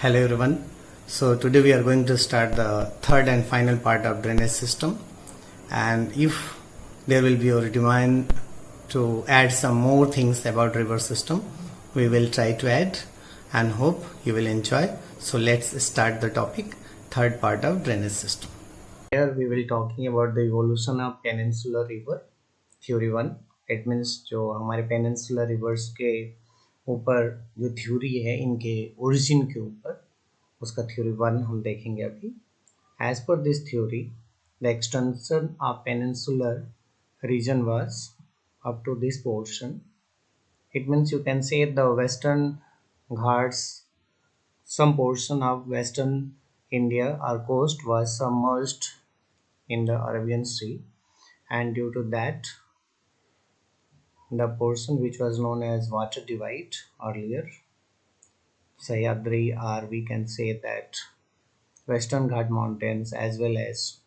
Hello everyone. So today we are going to start the third and final part of drainage system, and if there will be a demand to add some more things about river system, we will try to add and hope you will enjoy. So let's start the topic, third part of drainage system. Here we will talking about the evolution of peninsular river, theory 1. It means जो हमारे peninsular rivers के ऊपर जो theory है इनके origin के ऊपर उसका थ्योरी 1 हम देखेंगे अभी. As per this theory, the extension of peninsular region was up to this portion. It means you can say the western Ghats, some portion of western India or coast was submerged in the Arabian Sea, and due to that the portion which was known as water divide earlier, Sahyadri, or we can say that Western Ghat mountains as well as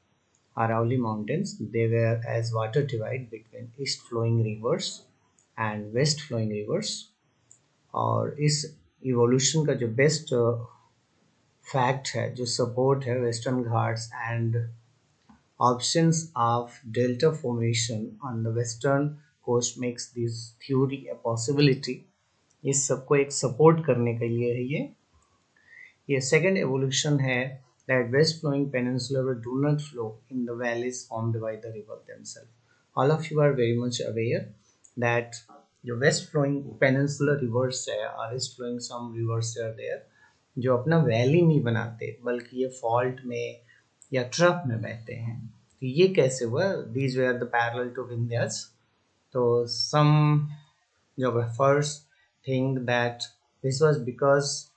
Aravalli mountains, they were as water divide between east flowing rivers and west flowing rivers. और इस evolution का जो best fact है, जो support है Western Ghats and options of delta formation on the western coast makes this theory a possibility. इस सबको एक support करने के लिए है ये second evolution है that west flowing peninsula do not flow in the valleys formed by the river themselves. All of you are very much aware that जो west flowing peninsular rivers है or east flowing some rivers are there जो अपना valley नहीं बनाते बल्कि ये fault में या ट्रफ में बहते हैं. तो ये कैसे हुआ? These were the parallel to Vindhyas. तो some geographers think that this was because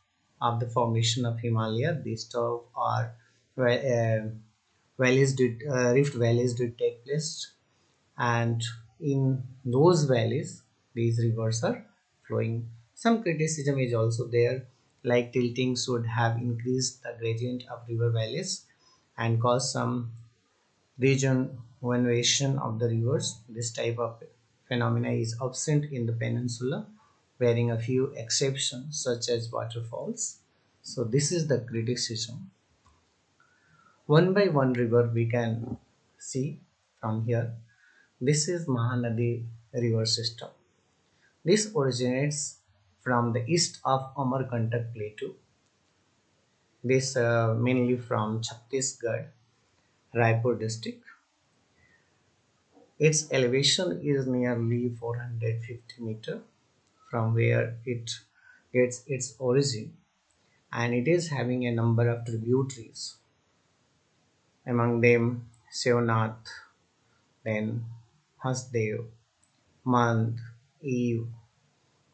of the formation of Himalaya. These stuff or valleys did rift valleys did take place, and in those valleys these rivers are flowing. Some criticism is also there, like tilting should have increased the gradient of river valleys and caused some regeneration of the rivers. This type of phenomena is absent in the peninsula, bearing a few exceptions such as waterfalls. So this is the criticism. One by one river we can see from here. This is Mahanadi river system. This originates from the east of Amarkantak Plateau. This mainly from Chhattisgarh, Raipur district. Its elevation is nearly 450 meter from where it gets its origin, and it is having a number of tributaries, among them Sevnath, then Hasdev, Mand, Eve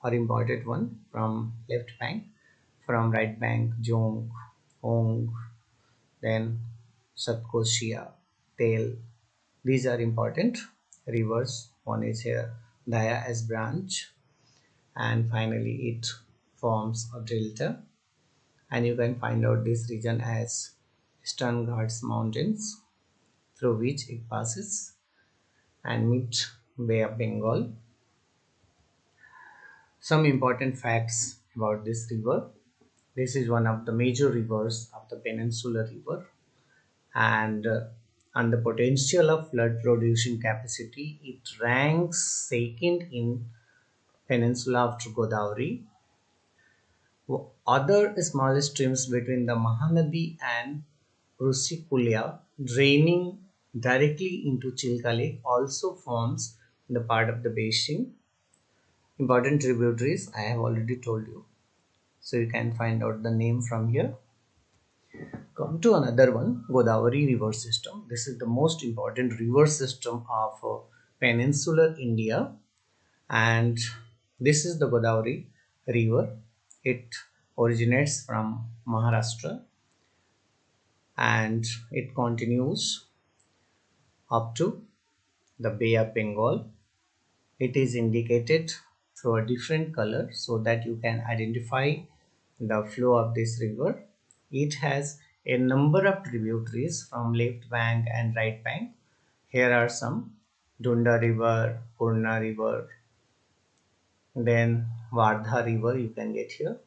are important one from left bank, from right bank Jong, Ong, then Satkoshia, Tel. These are important rivers. One is here Daya as branch, and finally it forms a delta, and you can find out this region as Eastern Ghats mountains through which it passes and meet Bay of Bengal. Some important facts about this river. This is one of the major rivers of the Peninsular River, and on the potential of flood producing capacity, it ranks second in peninsula after Godavari. Other small streams between the Mahanadi and Rusikulia draining directly into Chilka Lake also forms the part of the basin. Important tributaries I have already told you, so you can find out the name from here. Come to another one, Godavari river system. This is the most important river system of peninsular India, and this is the Godavari river. It originates from Maharashtra and it continues up to the Bay of Bengal. It is indicated through a different color so that you can identify the flow of this river. It has a number of tributaries from left bank and right bank. Here are some: Dunda river, Purna river, then Wardha river you can get here,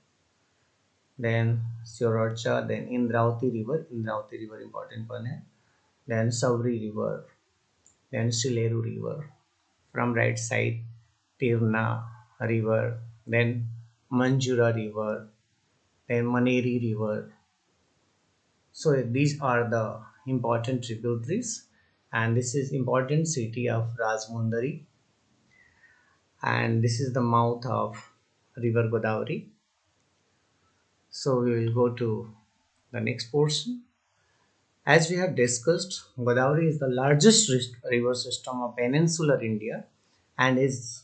then Syororcha, then Indravati river important one है, then Cauvery river, then Sileru river. From right side, Tirna river, then Manjura river, then Maneri river. So these are the important tributaries, and this is important city of Rajmundari, and this is the mouth of river Godavari. So we will go to the next portion. As we have discussed, Godavari is the largest river system of peninsular India and is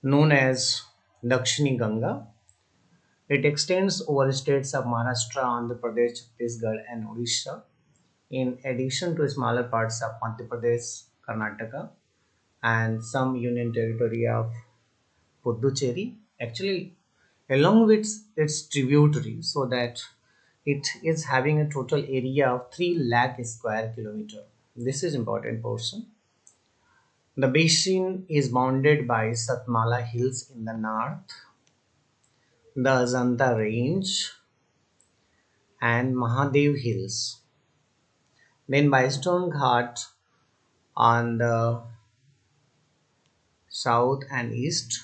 known as Dakshini Ganga. It extends over states of Maharashtra, Andhra Pradesh, Chhattisgarh, and Odisha, in addition to smaller parts of Madhya Pradesh, Karnataka, and some union territory of Puducherry. Actually, along with its tributary, so that it is having a total area of 3 lakh square kilometer. This is important portion. The basin is bounded by Satmala Hills in the north, the Ajanta Range, and Mahadev Hills. Then by Stone Ghat on the south and east,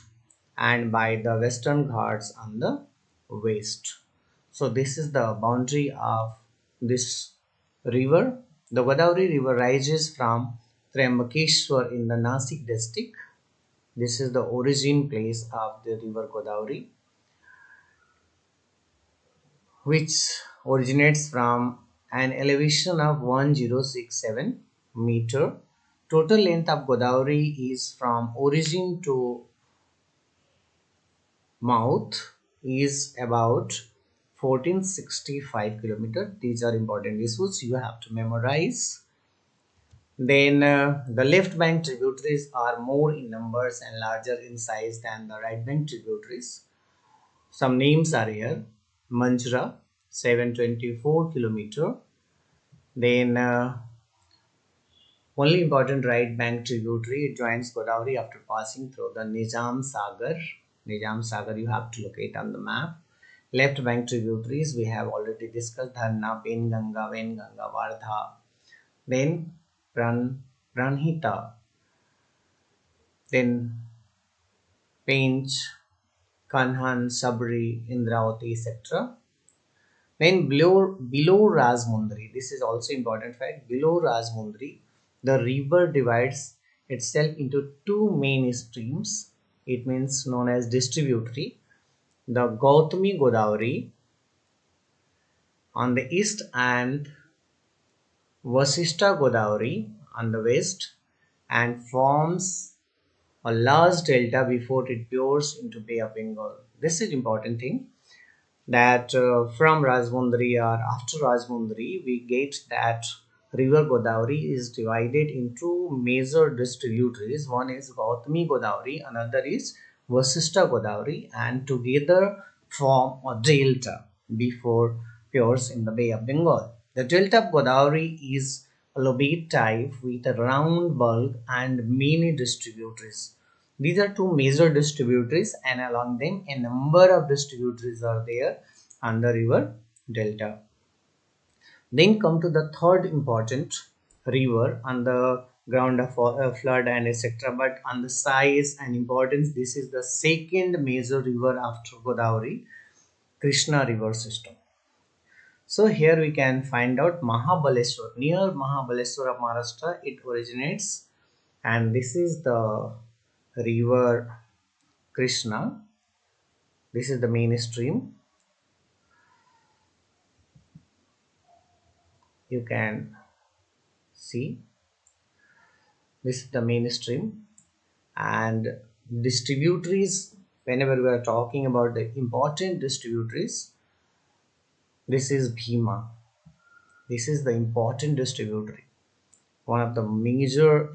and by the Western Ghats on the west. So this is the boundary of this river. The Godavari river rises from Triambakeshwar in the Nasik district. This is the origin place of the river Godavari, which originates from an elevation of 1067 meter. Total length of Godavari is from origin to mouth is about 1465 kilometer. These are important issues you have to memorize. Then the left bank tributaries are more in numbers and larger in size than the right bank tributaries. Some names are here. Manjra, 724 kilometer. Then only important right bank tributary, it joins Godavari after passing through the Nizam Sagar. Nizam Sagar you have to locate on the map. Left bank tributaries we have already discussed: Dharna, Penganga, Venganga, Vardha. Then Pranhita, then Pench, Kanhan, Sabri, Indravati, etc. Then below Rajmundari, this is also important fact. Below Rajmundari, the river divides itself into two main streams. It means known as distributary. The Gautami Godavari on the east and Vasishta Godavari on the west, and forms a large delta before it pours into Bay of Bengal. This is important thing, that from Rajmundari or after Rajmundari we get that river Godavari is divided into major distributaries. One is Gautami Godavari, another is Vasishta Godavari, and together form a delta before pours in the Bay of Bengal. The delta of Godavari is a lobate type with a round bulk and many distributaries. These are two major distributaries, and along them a number of distributaries are there on the river delta. Then come to the third important river on the ground of flood and etc. But on the size and importance, this is the second major river after Godavari, Krishna river system. So here we can find out Mahabaleshwar. Near Mahabaleshwar of Maharashtra it originates, and this is the river Krishna. This is the main stream. You can see this is the main stream, and distributaries, whenever we are talking about the important distributaries, this is Bhima. This is the important distributary, one of the major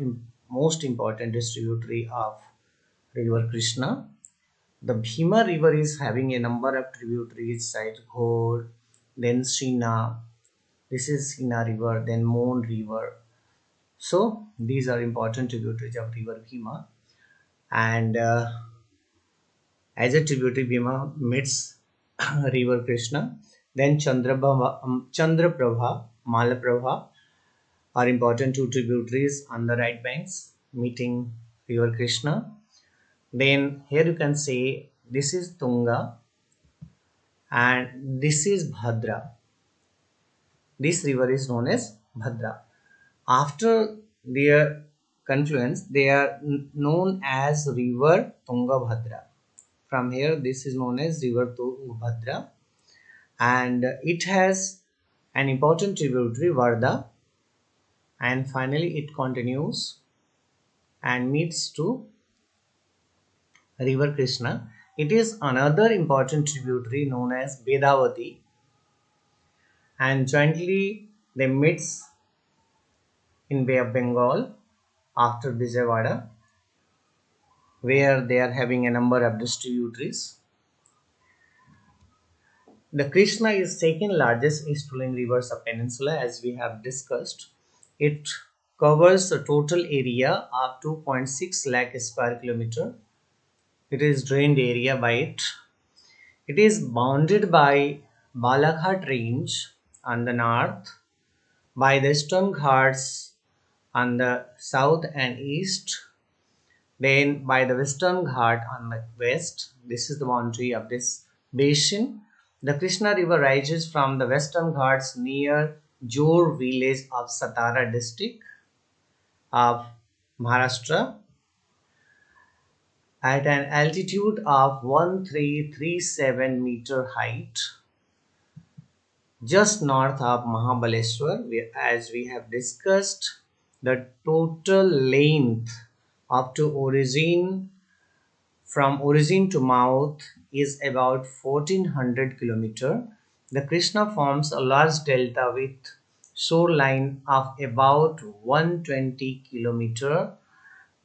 most important distributary of river Krishna. The Bhima river is having a number of tributaries like Ghor, then Sina, this is Sina river, then Mon river. So these are important tributaries of river Bhima, and as a tributary, Bhima meets river Krishna. Then Chandraprabha, Malaprabha are important two tributaries on the right banks meeting river Krishna. Then here you can say this is Tunga and this is Bhadra. This river is known as Bhadra. After their confluence, they are known as river Tungabhadra. From here, this is known as river Tungabhadra, and it has an important tributary Varda, and finally it continues and meets to river Krishna. It is another important tributary known as Vedavati, and jointly they meets in Bay of Bengal after Vijayawada, where they are having a number of distributaries. The Krishna is second largest east-flowing rivers of Peninsula, as we have discussed. It covers a total area of 2.6 lakh square kilometer. It is drained area by it. It is bounded by Balaghat range on the north, by the Western Ghats on the south and east, then by the Western Ghat on the west. This is the boundary of this basin. The Krishna River rises from the Western Ghats near Jor village of Satara district of Maharashtra at an altitude of 1337 meter height, just north of Mahabaleshwar. As we have discussed, the total length up to origin from origin to mouth is about 1400 km. The Krishna forms a large delta with shoreline of about 120 km.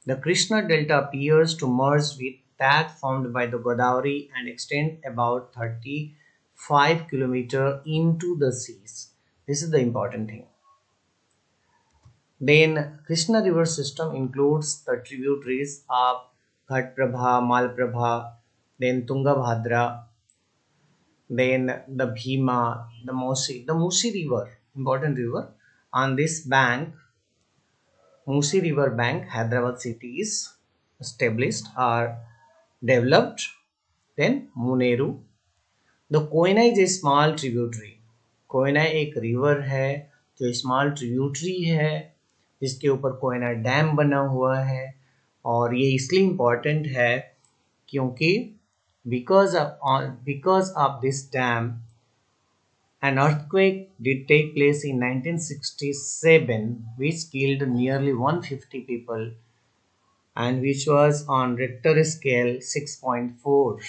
The Krishna delta appears to merge with that formed by the Godavari and extend about 35 km into the seas. This is the important thing. Then Krishna river system includes the tributaries of Ghatprabha, Malprabha, then Tungabhadra, then the Bhima, the Mosi. The Musi river, important river. On this bank, Musi river bank, Hyderabad city is established or developed. Then Muneru. The Koyna is a small tributary. Koyna एक river है जो small tributary है जिसके ऊपर Koyna dam बना हुआ है और ये इसलिए इम्पॉर्टेंट है क्योंकि because of this dam an earthquake did take place in 1967 which killed nearly 150 people and which was on Richter scale 6.4.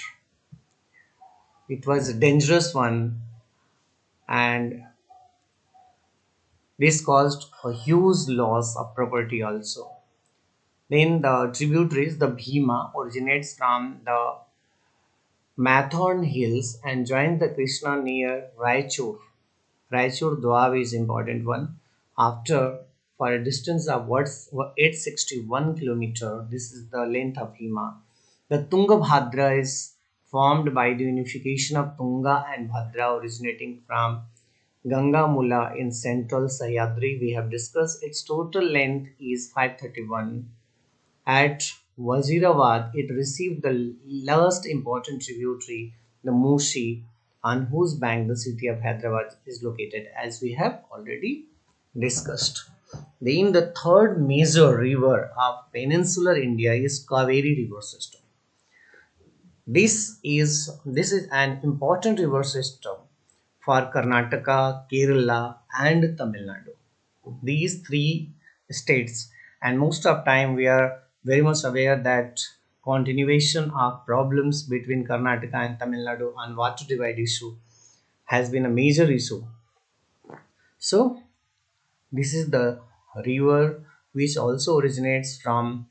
It was a dangerous one and this caused a huge loss of property also. Then the tributaries, the Bhima, originates from the Mathon hills and joins the Krishna near Raichur. Raichur Doab is important one. After for a distance of 861 km, this is the length of Bhima. The Tungabhadra is formed by the unification of Tunga and Bhadra originating from Ganga Mula in central Sahyadri. We have discussed its total length is 531. At Wazirabad, it received the last important tributary, the Musi, on whose bank the city of Hyderabad is located, as we have already discussed. Then the third major river of peninsular India is Cauvery river system. This is an important river system for Karnataka, Kerala, and Tamil Nadu. These three states, and most of time we are very much aware that continuation of problems between Karnataka and Tamil Nadu on water divide issue has been a major issue. So this is the river which also originates from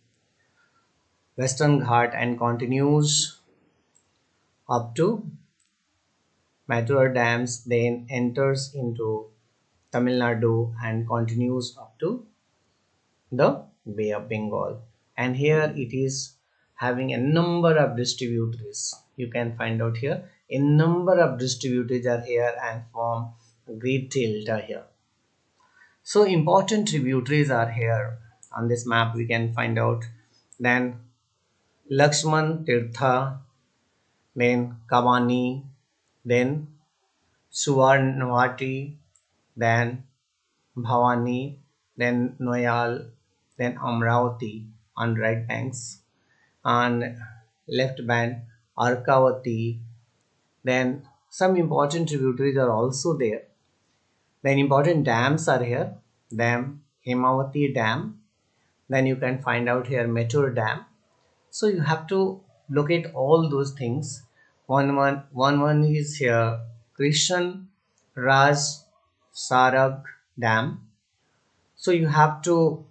Western Ghat and continues up to Mathura dams, then enters into Tamil Nadu and continues up to the Bay of Bengal. And here it is having a number of distributaries. You can find out here. A number of distributaries are here and form a great delta here. So important tributaries are here. On this map we can find out. Then Lakshman Tirtha, then Kavani, then Suvarnavati, then Bhavani, then Noyal, then Amravati on right banks, on left bank Arkavati. Then some important tributaries are also there. Then important dams are here. Dam Hemavati Dam. Then you can find out here Meteor Dam. So you have to look at all those things. One is here Krishna Raj Sarag Dam. So you have to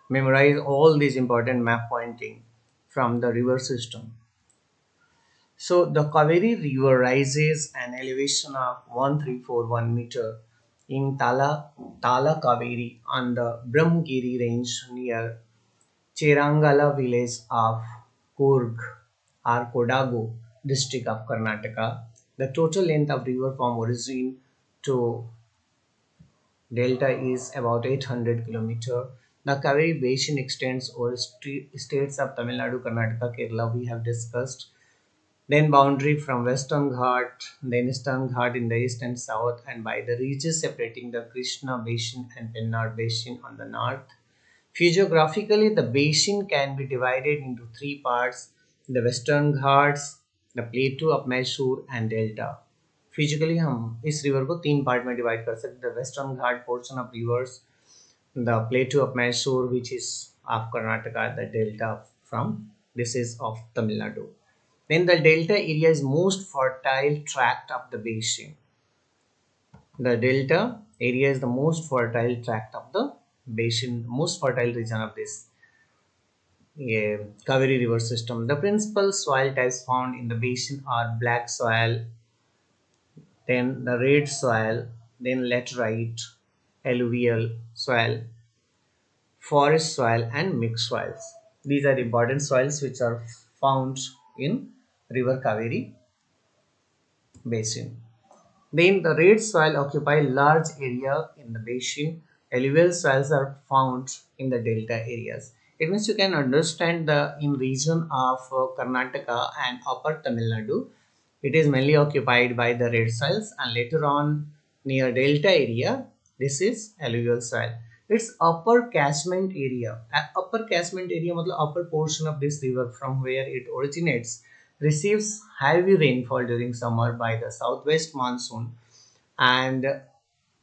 memorize all these important map pointing from the river system. So the Cauvery river rises an elevation of 1341 meter in Tala Cauvery on the Brahmagiri range near Cherangala village of Coorg or Kodagu district of Karnataka. The total length of river from origin to delta is about 800 km. The Cauvery basin extends over states of Tamil Nadu, Karnataka, Kerala we have discussed. Then boundary from Western Ghat, then Eastern Ghat in the east and south, and by the ridges separating the Krishna basin and Pennar basin on the north. Physiographically, the basin can be divided into three parts: the Western Ghats, the Plateau of Mysore and Delta. Physically हम इस river को तीन part में divide कर सकते हैं: western Ghat portion of reverse, the प्लेटू of Mysore which is of Karnataka, the delta from this is of Tamil Nadu. Then the delta area is most fertile tract of the basin. The delta area is the most fertile tract of the basin, most fertile region of this Cauvery river system. The principal soil types found in the basin are black soil, then the red soil, then laterite, alluvial soil, forest soil and mixed soils. These are important soils which are found in river Cauvery basin. Then the red soil occupy large area in the basin. Alluvial soils are found in the delta areas. It means you can understand the in region of Karnataka and upper Tamil Nadu, it is mainly occupied by the red soils, and later on near delta area this is alluvial soil. Its upper catchment area, upper catchment area means upper portion of this river from where it originates, receives heavy rainfall during summer by the southwest monsoon, and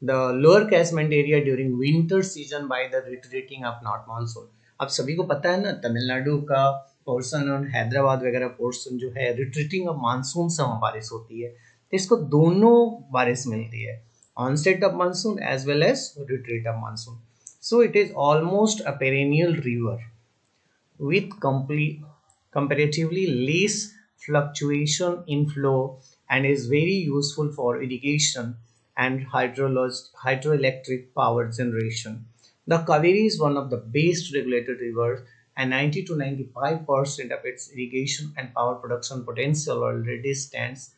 the lower catchment area during winter season by the retreating of north monsoon. अब सभी को पता है ना, तमिलनाडु का portion और हैदराबाद वगैरह portion जो है रिट्रीटिंग ऑफ मानसून से बारिश होती है, तो इसको दोनों बारिश मिलती है, onset of monsoon as well as retreat of monsoon. So it is almost a perennial river with comparatively less fluctuation in flow and is very useful for irrigation and hydroelectric power generation. The Cauvery is one of the best regulated rivers, and 90 to 95% of its irrigation and power production potential already stands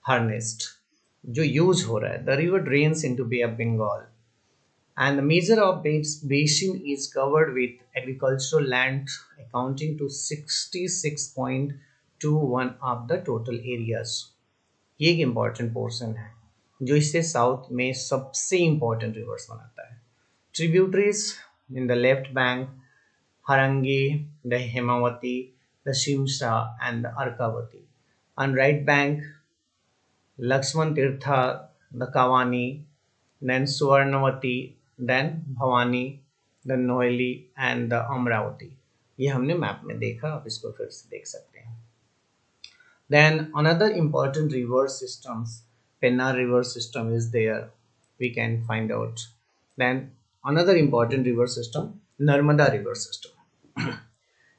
harnessed. जो use हो रहा है, the river drains into Bay of Bengal, and the measure of basin is covered with agricultural land accounting to 66.21 of the total areas. ये एक important portion है जो इसे south में सबसे इम्पॉर्टेंट रिवर्स बनाता है. Tributaries in the left bank Harangi, the Hemavati, the Shimsha and the Arkavati. On right bank Lakshman Tirtha, the Kavani, then Suvarnavati, then Bhavani, the Noeli and the Amravati. ये हमने map में देखा, आप इसको फिर से देख सकते हैं. Then another important river systems, Pennar river system is there, we can find out. Then another important river system, Narmada river system.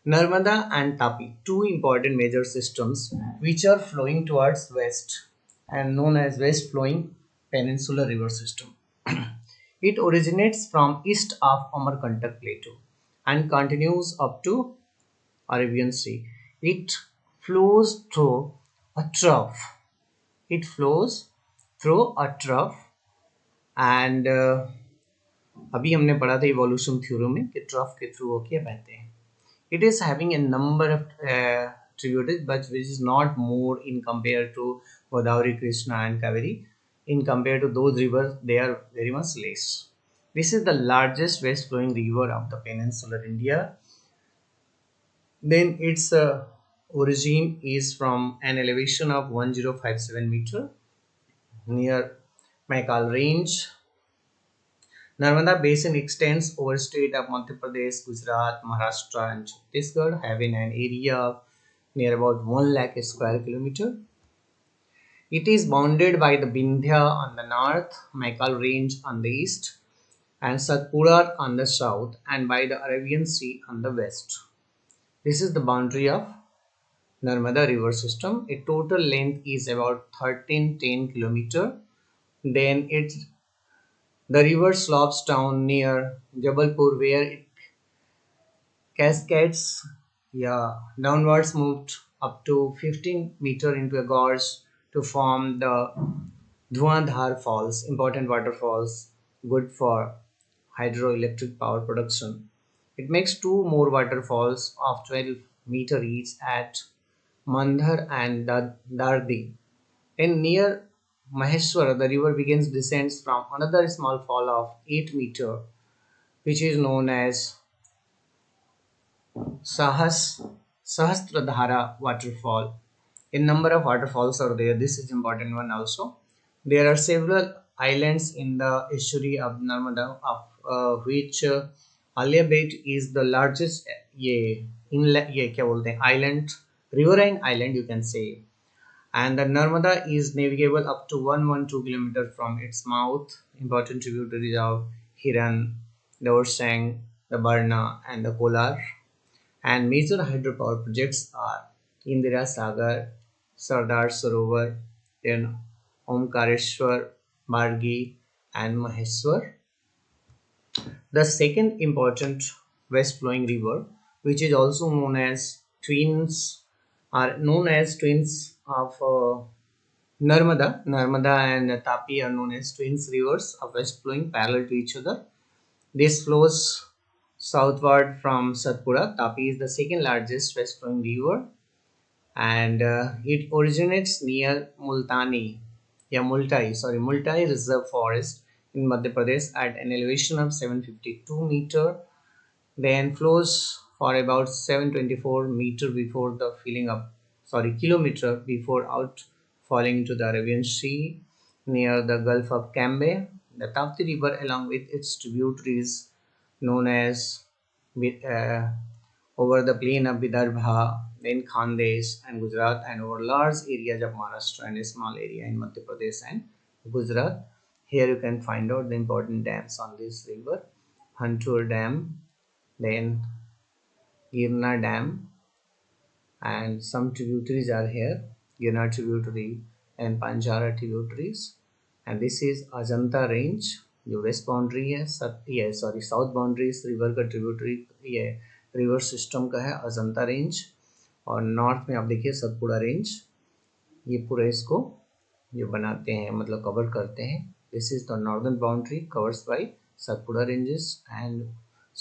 Narmada and Tapi, two important major systems which are flowing towards west and known as west flowing peninsular river system. It originates from east of Amarkantak Plateau and continues up to Arabian Sea. It flows through a trough It flows through a trough and अभी हमने पढ़ा था evolution theory में कि trough के through होके बहते हैं. It is having a number of tributaries, but which is not more in compared to Godavari, Krishna, and Cauvery. In compared to those rivers, they are very much less. This is the largest west flowing river of the peninsular India. Then its origin is from an elevation of 1057 meter near Maikal range. Narmada basin extends over state of Madhya Pradesh, Gujarat, Maharashtra and Chhattisgarh, having an area of near about 1 lakh square kilometer. It is bounded by the Vindhya on the north, Maikal range on the east, and Satpura on the south, and by the Arabian Sea on the west. This is the boundary of Narmada river system. Its total length is about 1310 kilometer. Then the river slopes down near Jabalpur where it cascades downwards, moved up to 15 meter into a gorge to form the Dhuandhar Falls, important waterfalls, good for hydroelectric power production. It makes two more waterfalls of 12 meter each at Mandhar and Dardi. And near Maheshwar, the river begins descends from another small fall of 8 meter, which is known as Sahasradhara waterfall. A number of waterfalls are there. This is important one also. There are several islands in the estuary of Narmada, of which Aliabait is the largest. ये inlet ये क्या बोलते हैं island, riverine island you can say. And the Narmada is navigable up to 112 km from its mouth. Important tributaries of Hiran, the Orsang, the Barna, and the Kolar. And major hydropower projects are Indira Sagar, Sardar Sarovar, then Omkareshwar, Bargi, and Maheshwar. The second important west flowing river, which is also known as twins, are known as twins of Narmada. Narmada and Tapi are known as twins rivers of west flowing parallel to each other. This flows southward from Satpura. Tapi is the second largest west flowing river and it originates near Multai Reserve Forest in Madhya Pradesh at an elevation of 752 meter, then flows for about 724 meter before the kilometer before outfalling into the Arabian Sea near the Gulf of Cambay. The Tapti River, along with its tributaries known as uh, over the plain of Vidarbha, then Khandesh and Gujarat, and over large areas of Maharashtra and a small area in Madhya Pradesh and Gujarat. Here you can find out the important dams on this river: Hantur Dam, then Girna Dam, and some tributaries are here: Girna tributary and Panjara tributaries. And this is Ajanta range, जो waste boundary है south boundary इस river का tributary ये river system का है Ajanta range. और north में आप देखिए सतपुड़ा रेंज, ये पूरा इसको जो बनाते हैं मतलब कवर करते हैं. This is the northern boundary covers by Satpura ranges and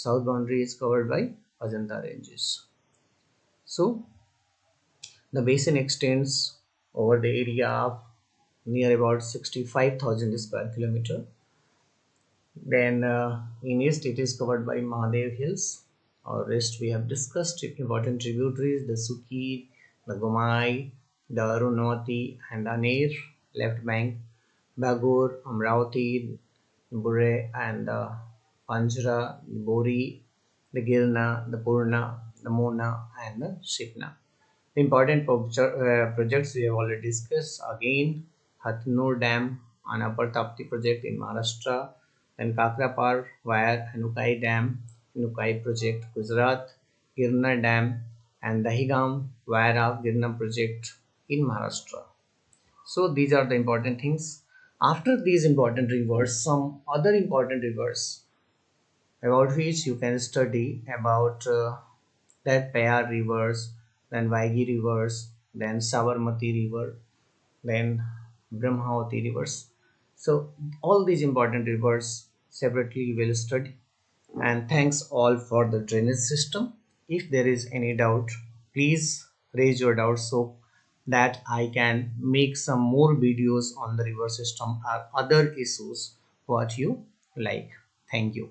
south boundary is covered by Ajanta ranges. So the basin extends over the area of near about 65,000 square kilometer. Then in east it is covered by Mahadev Hills. Or rest we have discussed important tributaries: the Suki, the Gomai, the Arunavati and the Aner. Left bank Bagur, Amravati, Bure and the Panjra, the Bori, the Girna, the Purna, the Mona and the Shikna. The important projects we have already discussed again: Hathnur Dam, an Upper Tapti project in Maharashtra, then Kakrapar via Anukai Dam, Anukai project Gujarat, Girna Dam, and Dahigam via Girna project in Maharashtra. So these are the important things. After these important rivers, some other important rivers about which you can study about that Payar rivers, then Vaigi rivers, then Sabarmati river, then Brahmavati rivers. So all these important rivers separately we will study. And thanks all for the drainage system. If there is any doubt, please raise your doubt so that I can make some more videos on the river system or other issues what you like. Thank you.